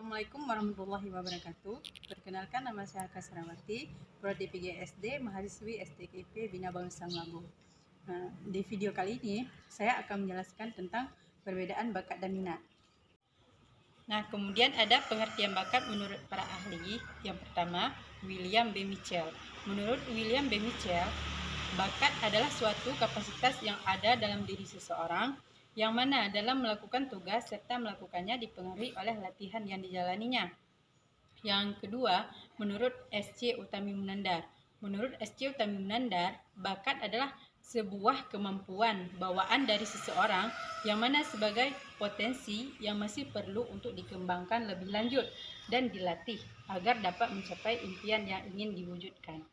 Assalamualaikum warahmatullahi wabarakatuh. Perkenalkan, nama saya Kasrawati, Prodi PGSD, mahasiswi STKP Bina Bangsa Lago. Di video kali ini saya akan menjelaskan tentang perbedaan bakat dan minat. Kemudian ada pengertian bakat menurut para ahli. Yang pertama, William B. Mitchell. Menurut William B. Mitchell, bakat adalah suatu kapasitas yang ada dalam diri seseorang yang mana dalam melakukan tugas serta melakukannya dipengaruhi oleh latihan yang dijalaninya. Yang kedua, menurut S.C. Uttaminandar. Menurut S.C. Uttaminandar, bakat adalah sebuah kemampuan bawaan dari seseorang yang mana sebagai potensi yang masih perlu untuk dikembangkan lebih lanjut dan dilatih agar dapat mencapai impian yang ingin diwujudkan.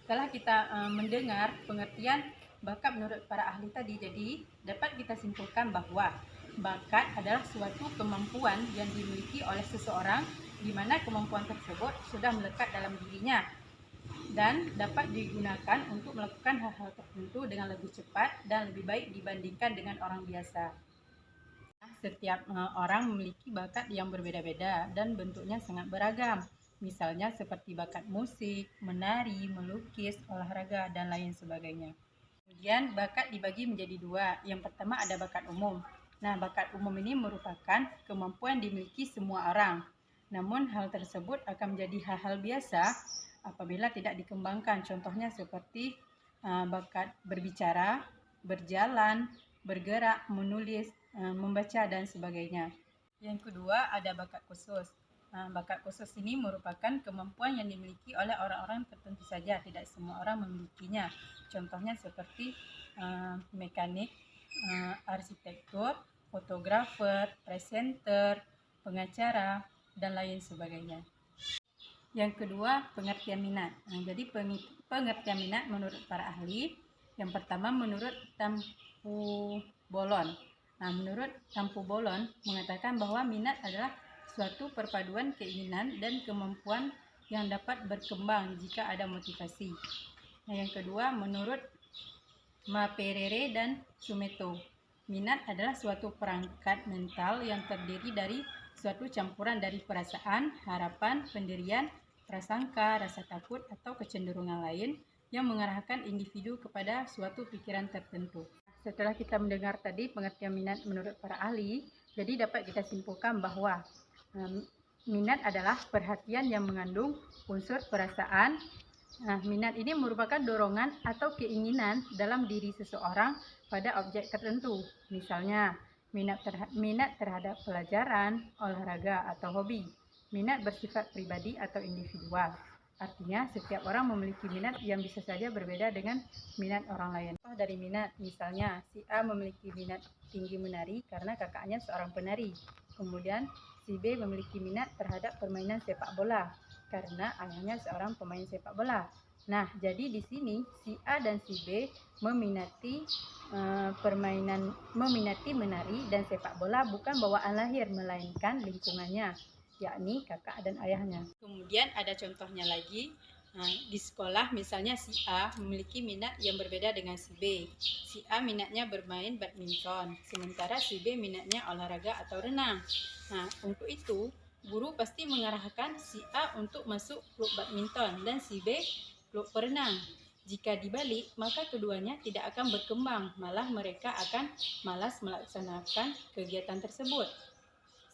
Setelah kita mendengar pengertian bakat menurut para ahli tadi, jadi dapat kita simpulkan bahwa bakat adalah suatu kemampuan yang dimiliki oleh seseorang di mana kemampuan tersebut sudah melekat dalam dirinya dan dapat digunakan untuk melakukan hal-hal tertentu dengan lebih cepat dan lebih baik dibandingkan dengan orang biasa. Setiap orang memiliki bakat yang berbeda-beda dan bentuknya sangat beragam. Misalnya seperti bakat musik, menari, melukis, olahraga, dan lain sebagainya. Kemudian bakat dibagi menjadi dua. Yang pertama ada bakat umum. Bakat umum ini merupakan kemampuan dimiliki semua orang. Namun hal tersebut akan menjadi hal-hal biasa apabila tidak dikembangkan. Contohnya seperti bakat berbicara, berjalan, bergerak, menulis, membaca, dan sebagainya. Yang kedua ada bakat khusus. Bakat khusus ini merupakan kemampuan yang dimiliki oleh orang-orang tertentu saja, tidak semua orang memilikinya. Contohnya seperti mekanik, arsitektur, fotografer, presenter, pengacara, dan lain sebagainya. Yang kedua, pengertian minat. Jadi pengertian minat menurut para ahli, yang pertama menurut Tampu Bolon. Menurut Tampu Bolon mengatakan bahwa minat adalah suatu perpaduan keinginan dan kemampuan yang dapat berkembang jika ada motivasi. Yang kedua, menurut Maperere dan Sumeto, minat adalah suatu perangkat mental yang terdiri dari suatu campuran dari perasaan, harapan, pendirian, prasangka, rasa takut, atau kecenderungan lain yang mengarahkan individu kepada suatu pikiran tertentu. Setelah kita mendengar tadi pengertian minat menurut para ahli, jadi dapat kita simpulkan bahwa minat adalah perhatian yang mengandung unsur perasaan. Minat ini merupakan dorongan atau keinginan dalam diri seseorang pada objek tertentu. Misalnya, minat terhadap pelajaran, olahraga, atau hobi. Minat bersifat pribadi atau individual. Artinya, setiap orang memiliki minat yang bisa saja berbeda dengan minat orang lain. Dari minat, misalnya, si A memiliki minat tinggi menari karena kakaknya seorang penari. Kemudian, si B memiliki minat terhadap permainan sepak bola karena ayahnya seorang pemain sepak bola. Jadi di sini si A dan si B meminati meminati menari dan sepak bola bukan bawaan lahir melainkan lingkungannya, yakni kakak dan ayahnya. Kemudian ada contohnya lagi. Di sekolah misalnya si A memiliki minat yang berbeda dengan si B. Si A minatnya bermain badminton, sementara si B minatnya olahraga atau renang. Untuk itu guru pasti mengarahkan si A untuk masuk klub badminton dan si B klub berenang. Jika dibalik, maka keduanya tidak akan berkembang, malah mereka akan malas melaksanakan kegiatan tersebut.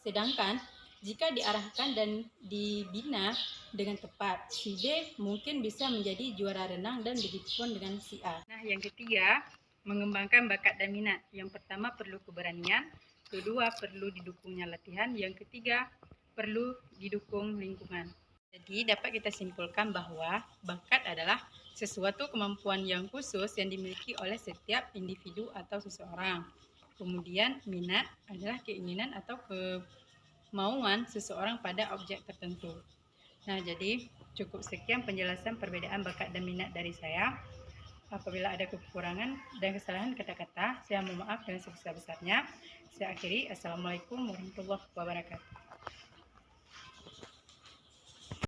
Sedangkan jika diarahkan dan dibina dengan tepat, si B mungkin bisa menjadi juara renang dan begitupun dengan si A. Yang ketiga, mengembangkan bakat dan minat. Yang pertama perlu keberanian, kedua perlu didukungnya latihan, yang ketiga perlu didukung lingkungan. Jadi dapat kita simpulkan bahwa bakat adalah sesuatu kemampuan yang khusus yang dimiliki oleh setiap individu atau seseorang. Kemudian minat adalah keinginan atau kemauan seseorang pada objek tertentu. Jadi cukup sekian penjelasan perbedaan bakat dan minat dari saya. Apabila ada kekurangan dan kesalahan kata-kata, saya mohon maaf dengan sebesar-besarnya. Saya akhiri. Assalamualaikum warahmatullahi wabarakatuh.